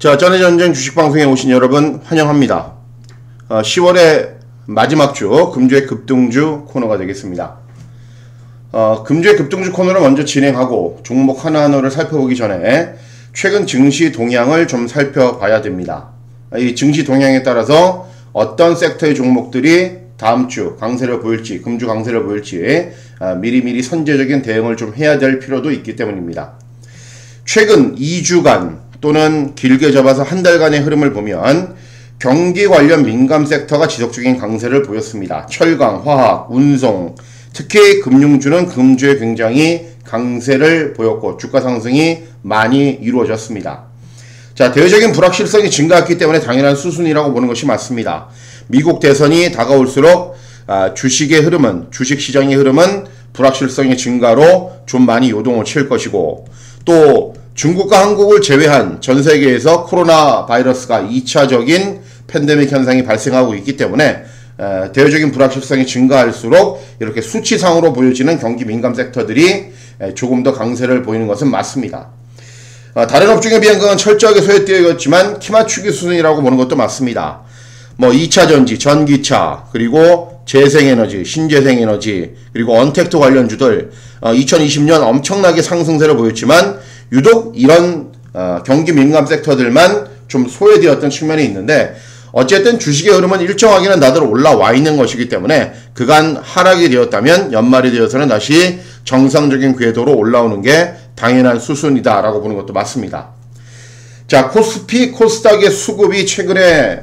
자, 전해전쟁 주식방송에 오신 여러분 환영합니다. 10월의 마지막 주 금주의 급등주 코너가 되겠습니다. 금주의 급등주 코너를 먼저 진행하고 종목 하나하나를 살펴보기 전에 최근 증시 동향을 좀 살펴봐야 됩니다. 이 증시 동향에 따라서 어떤 섹터의 종목들이 다음 주 강세를 보일지, 금주 강세를 보일지 미리미리 선제적인 대응을 좀 해야 될 필요도 있기 때문입니다. 최근 2주간 또는 길게 접어서 한 달간의 흐름을 보면 경기 관련 민감 섹터가 지속적인 강세를 보였습니다. 철강, 화학, 운송, 특히 금융주는 금주에 굉장히 강세를 보였고 주가 상승이 많이 이루어졌습니다. 자, 대외적인 불확실성이 증가했기 때문에 당연한 수순이라고 보는 것이 맞습니다. 미국 대선이 다가올수록 주식의 흐름은, 주식시장의 흐름은 불확실성의 증가로 좀 많이 요동을 칠 것이고, 또 중국과 한국을 제외한 전 세계에서 코로나 바이러스가 2차적인 팬데믹 현상이 발생하고 있기 때문에 대외적인 불확실성이 증가할수록 이렇게 수치상으로 보여지는 경기 민감 섹터들이 조금 더 강세를 보이는 것은 맞습니다. 다른 업종에 비한 건 철저하게 소외되어 있지만 키맞추기 수준이라고 보는 것도 맞습니다. 2차전지, 전기차, 그리고 재생에너지, 신재생에너지, 그리고 언택트 관련주들 2020년 엄청나게 상승세를 보였지만 유독 이런 경기 민감 섹터들만 좀 소외되었던 측면이 있는데, 어쨌든 주식의 흐름은 일정하게는 다들 올라와 있는 것이기 때문에 그간 하락이 되었다면 연말이 되어서는 다시 정상적인 궤도로 올라오는 게 당연한 수순이다 라고 보는 것도 맞습니다. 자, 코스피, 코스닥의 수급이 최근에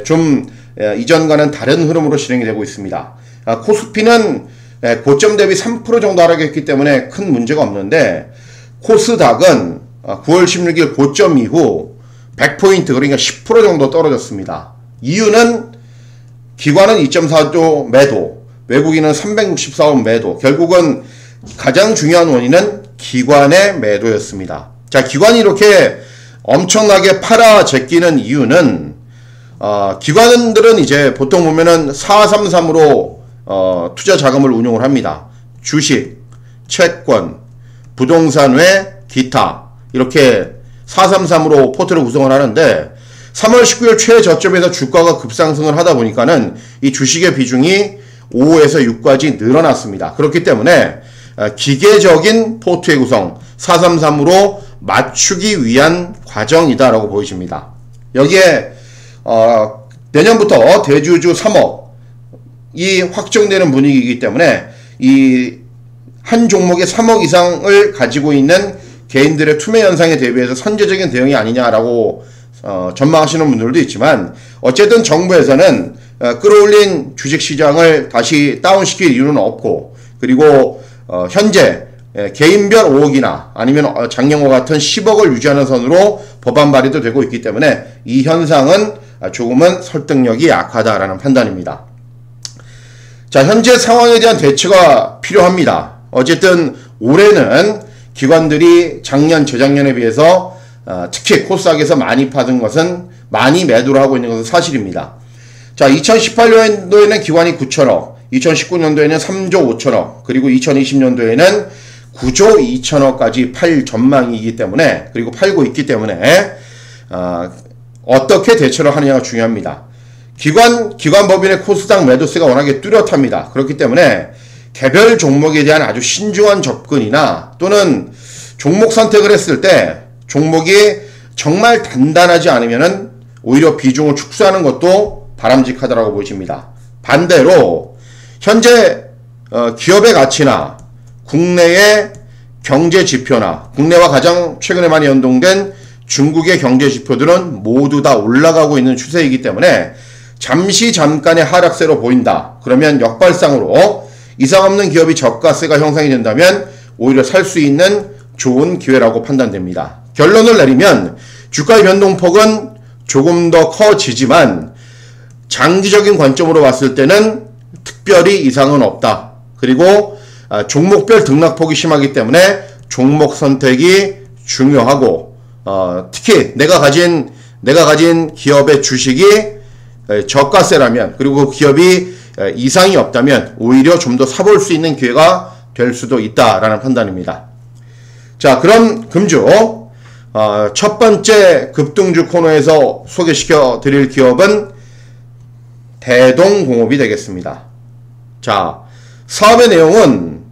좀 이전과는 다른 흐름으로 진행이 되고 있습니다. 코스피는 고점 대비 3% 정도 하락했기 때문에 큰 문제가 없는데, 코스닥은 9월 16일 고점 이후 100포인트, 그러니까 10% 정도 떨어졌습니다. 이유는 기관은 2.4조 매도, 외국인은 364원 매도. 결국은 가장 중요한 원인은 기관의 매도였습니다. 자, 기관이 이렇게 엄청나게 팔아 제끼는 이유는 기관들은 이제 보통 보면은 433으로 투자 자금을 운용을 합니다. 주식, 채권, 부동산 외 기타, 이렇게 433으로 포트를 구성을 하는데, 3월 19일 최저점에서 주가가 급상승을 하다 보니까는 이 주식의 비중이 5에서 6까지 늘어났습니다. 그렇기 때문에 기계적인 포트의 구성 433으로 맞추기 위한 과정이다라고 보여집니다. 여기에 내년부터 대주주 3억이 확정되는 분위기이기 때문에 이 한 종목에 3억 이상을 가지고 있는 개인들의 투매 현상에 대비해서 선제적인 대응이 아니냐라고 전망하시는 분들도 있지만, 어쨌든 정부에서는 끌어올린 주식시장을 다시 다운시킬 이유는 없고, 그리고 현재 개인별 5억이나 아니면 작년과 같은 10억을 유지하는 선으로 법안 발의도 되고 있기 때문에 이 현상은 조금은 설득력이 약하다라는 판단입니다. 자, 현재 상황에 대한 대처가 필요합니다. 어쨌든 올해는 기관들이 작년, 재작년에 비해서 특히 코스닥에서 많이 받은 것은, 많이 매도를 하고 있는 것은 사실입니다. 자, 2018년도에는 기관이 9천억, 2019년도에는 3조 5천억, 그리고 2020년도에는 9조 2천억까지 팔 전망이기 때문에, 그리고 팔고 있기 때문에 어떻게 대처를 하느냐가 중요합니다. 기관법인의 코스닥 매도세가 워낙에 뚜렷합니다. 그렇기 때문에 개별 종목에 대한 아주 신중한 접근이나, 또는 종목 선택을 했을 때 종목이 정말 단단하지 않으면은 오히려 비중을 축소하는 것도 바람직하다라고 보여집니다. 반대로 현재 기업의 가치나 국내의 경제 지표나, 국내와 가장 최근에 많이 연동된 중국의 경제 지표들은 모두 다 올라가고 있는 추세이기 때문에 잠깐의 하락세로 보인다. 그러면 역발상으로 이상 없는 기업이 저가세가 형성이 된다면 오히려 살 수 있는 좋은 기회라고 판단됩니다. 결론을 내리면 주가의 변동폭은 조금 더 커지지만 장기적인 관점으로 봤을 때는 특별히 이상은 없다. 그리고 종목별 등락폭이 심하기 때문에 종목 선택이 중요하고, 특히 내가 가진 기업의 주식이 저가세라면, 그리고 기업이 이상이 없다면 오히려 좀 더 사볼 수 있는 기회가 될 수도 있다라는 판단입니다. 자, 그럼 금주 첫 번째 급등주 코너에서 소개시켜 드릴 기업은 대동공업이 되겠습니다. 자, 사업의 내용은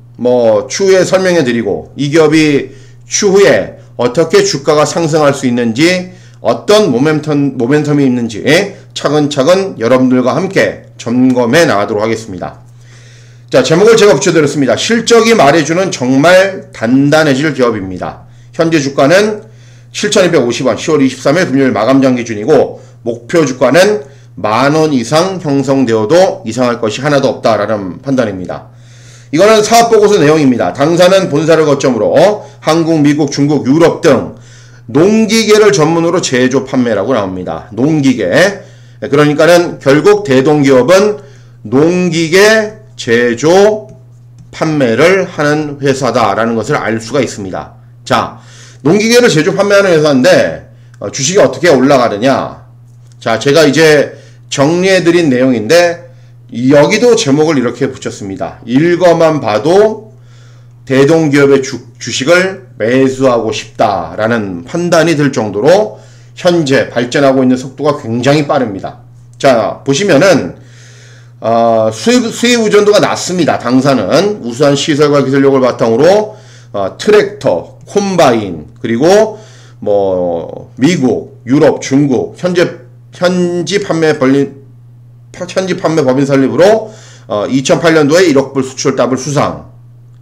추후에 설명해 드리고, 이 기업이 추후에 어떻게 주가가 상승할 수 있는지, 어떤 모멘텀이 있는지 차근차근 여러분들과 함께 점검해 나가도록 하겠습니다. 자, 제목을 제가 붙여드렸습니다. 실적이 말해주는 정말 단단해질 기업입니다. 현재 주가는 7,250원, 10월 23일 금요일 마감장 기준이고, 목표 주가는 만원 이상 형성되어도 이상할 것이 하나도 없다라는 판단입니다. 이거는 사업보고서 내용입니다. 당사는 본사를 거점으로 한국, 미국, 중국, 유럽 등 농기계를 전문으로 제조 판매라고 나옵니다. 농기계. 그러니까는 결국 대동기업은 농기계 제조 판매를 하는 회사다라는 것을 알 수가 있습니다. 자, 농기계를 제조 판매하는 회사인데 주식이 어떻게 올라가느냐. 자, 제가 이제 정리해드린 내용인데 여기도 제목을 이렇게 붙였습니다. 읽어만 봐도 대동기업의 주식을 매수하고 싶다라는 판단이 들 정도로 현재 발전하고 있는 속도가 굉장히 빠릅니다. 자, 보시면은 수입 의존도가 낮습니다. 당사는 우수한 시설과 기술력을 바탕으로 트랙터, 콤바인, 그리고 미국, 유럽, 중국 현지 판매 법인 설립으로 2008년도에 1억 불 수출 답을 수상,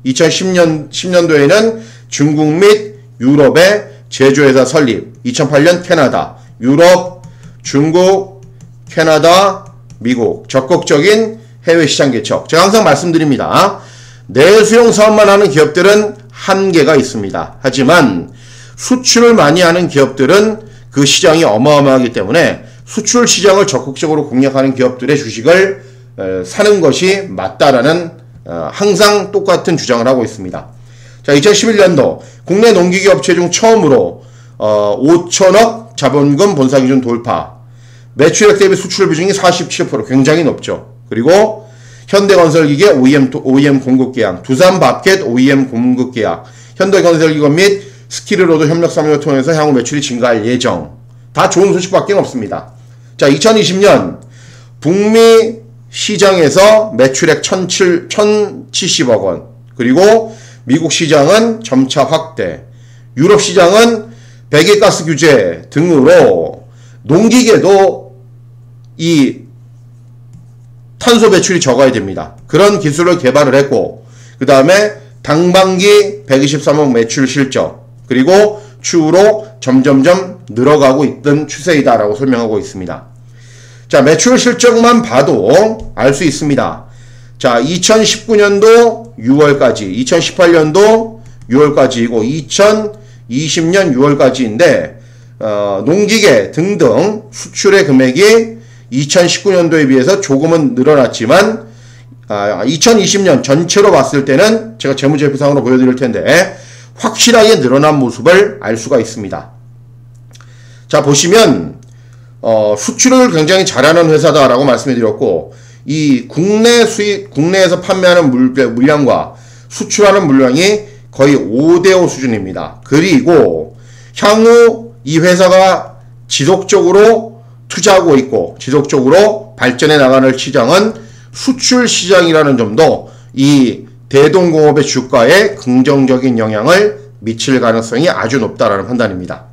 2010년도에는 중국 및 유럽의 제조회사 설립, 2008년 캐나다, 유럽, 중국, 캐나다, 미국 적극적인 해외 시장 개척. 제가 항상 말씀드립니다. 내수용 사업만 하는 기업들은 한계가 있습니다. 하지만 수출을 많이 하는 기업들은 그 시장이 어마어마하기 때문에 수출 시장을 적극적으로 공략하는 기업들의 주식을 사는 것이 맞다라는 항상 똑같은 주장을 하고 있습니다. 자, 2011년도 국내 농기계 업체 중 처음으로 5천억 자본금 본사 기준 돌파, 매출액 대비 수출 비중이 47%, 굉장히 높죠. 그리고 현대건설기계 OEM 공급 계약, 두산밥켓 OEM 공급 계약, 현대건설기업 및 스키르로드 협력 상용을 통해서 향후 매출이 증가할 예정. 다 좋은 소식밖에 없습니다. 자, 2020년 북미 시장에서 매출액 1,070억 원, 그리고 미국 시장은 점차 확대, 유럽 시장은 배기가스 규제 등으로 농기계도 이 탄소 배출이 적어야 됩니다. 그런 기술을 개발을 했고, 그 다음에 당반기 123억 매출 실적, 그리고 추후로 점점점 늘어가고 있던 추세이다라고 설명하고 있습니다. 자, 매출 실적만 봐도 알 수 있습니다. 자, 2019년도 6월까지, 2018년도 6월까지이고 2020년 6월까지인데 농기계 등등 수출의 금액이 2019년도에 비해서 조금은 늘어났지만 2020년 전체로 봤을 때는 제가 재무제표상으로 보여드릴 텐데 확실하게 늘어난 모습을 알 수가 있습니다. 자, 보시면 수출을 굉장히 잘하는 회사다라고 말씀드렸고, 이 국내에서 판매하는 물량과 수출하는 물량이 거의 5대5 수준입니다. 그리고 향후 이 회사가 지속적으로 투자하고 있고 지속적으로 발전해 나가는 시장은 수출 시장이라는 점도 이 대동공업의 주가에 긍정적인 영향을 미칠 가능성이 아주 높다라는 판단입니다.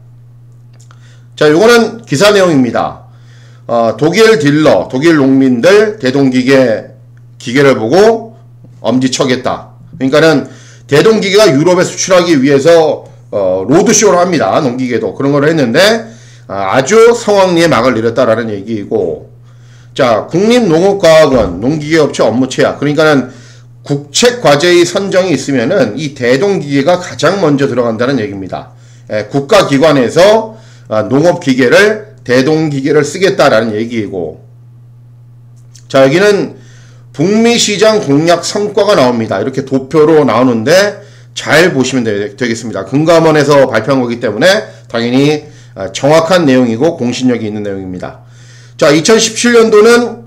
자, 요거는 기사 내용입니다. 독일 딜러, 독일 농민들 기계를 보고 엄지척했다. 그러니까는 대동기계가 유럽에 수출하기 위해서 로드쇼를 합니다. 농기계도 그런 걸 했는데 아주 성황리에 막을 내렸다라는 얘기이고, 자, 국립농업과학원 농기계업체 업무 채약, 그러니까는 국책과제의 선정이 있으면은 이 대동기계가 가장 먼저 들어간다는 얘기입니다. 국가기관에서 농업기계를 대동기계를 쓰겠다라는 얘기이고, 자, 여기는 북미시장 공략 성과가 나옵니다. 이렇게 도표로 나오는데 잘 보시면 되겠습니다. 금감원에서 발표한 거기 때문에 당연히 정확한 내용이고 공신력이 있는 내용입니다. 자, 2017년도는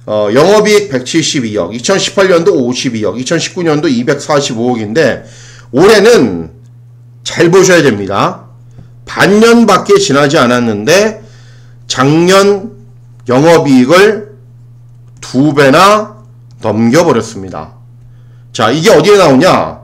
영업이익 172억, 2018년도 52억, 2019년도 245억인데 올해는 잘 보셔야 됩니다. 반년밖에 지나지 않았는데 작년 영업이익을 2배나 넘겨버렸습니다. 자, 이게 어디에 나오냐?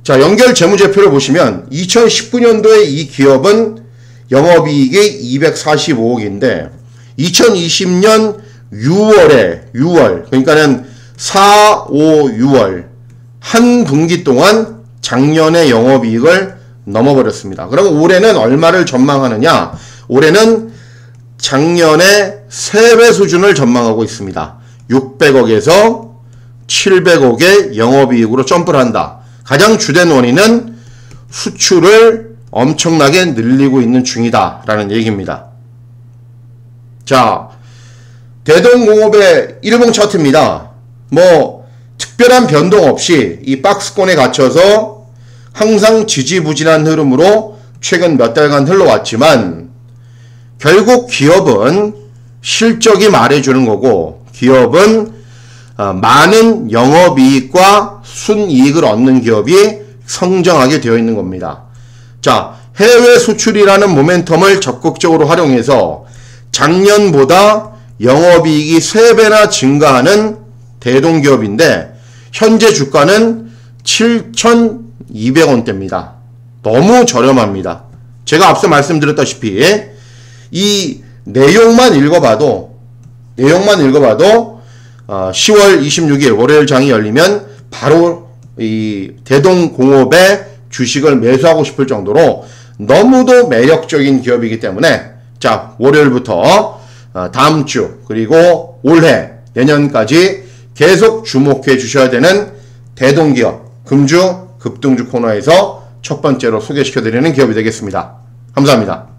자, 연결 재무제표를 보시면 2019년도에 이 기업은 영업이익이 245억인데 2020년 6월 그러니까는 4, 5, 6월 한 분기 동안 작년의 영업이익을 넘어버렸습니다. 그럼 올해는 얼마를 전망하느냐? 올해는 작년의 3배 수준을 전망하고 있습니다. 600억에서 700억의 영업이익으로 점프를 한다. 가장 주된 원인은 수출을 엄청나게 늘리고 있는 중이다 라는 얘기입니다. 자, 대동공업의 일봉 차트입니다. 뭐 특별한 변동 없이 이 박스권에 갇혀서 항상 지지부진한 흐름으로 최근 몇 달간 흘러왔지만 결국 기업은 실적이 말해주는 거고 기업은 많은 영업이익과 순이익을 얻는 기업이 성장하게 되어 있는 겁니다. 자, 해외 수출이라는 모멘텀을 적극적으로 활용해서 작년보다 영업이익이 3배나 증가하는 대동기업인데 현재 주가는 7,200원대입니다. 너무 저렴합니다. 제가 앞서 말씀드렸다시피 이 내용만 읽어봐도 10월 26일 월요일 장이 열리면 바로 이 대동공업의 주식을 매수하고 싶을 정도로 너무도 매력적인 기업이기 때문에 자, 월요일부터 다음 주 그리고 올해 내년까지 계속 주목해 주셔야 되는 대동기업 금주 급등주 코너에서 첫 번째로 소개시켜 드리는 기업이 되겠습니다. 감사합니다.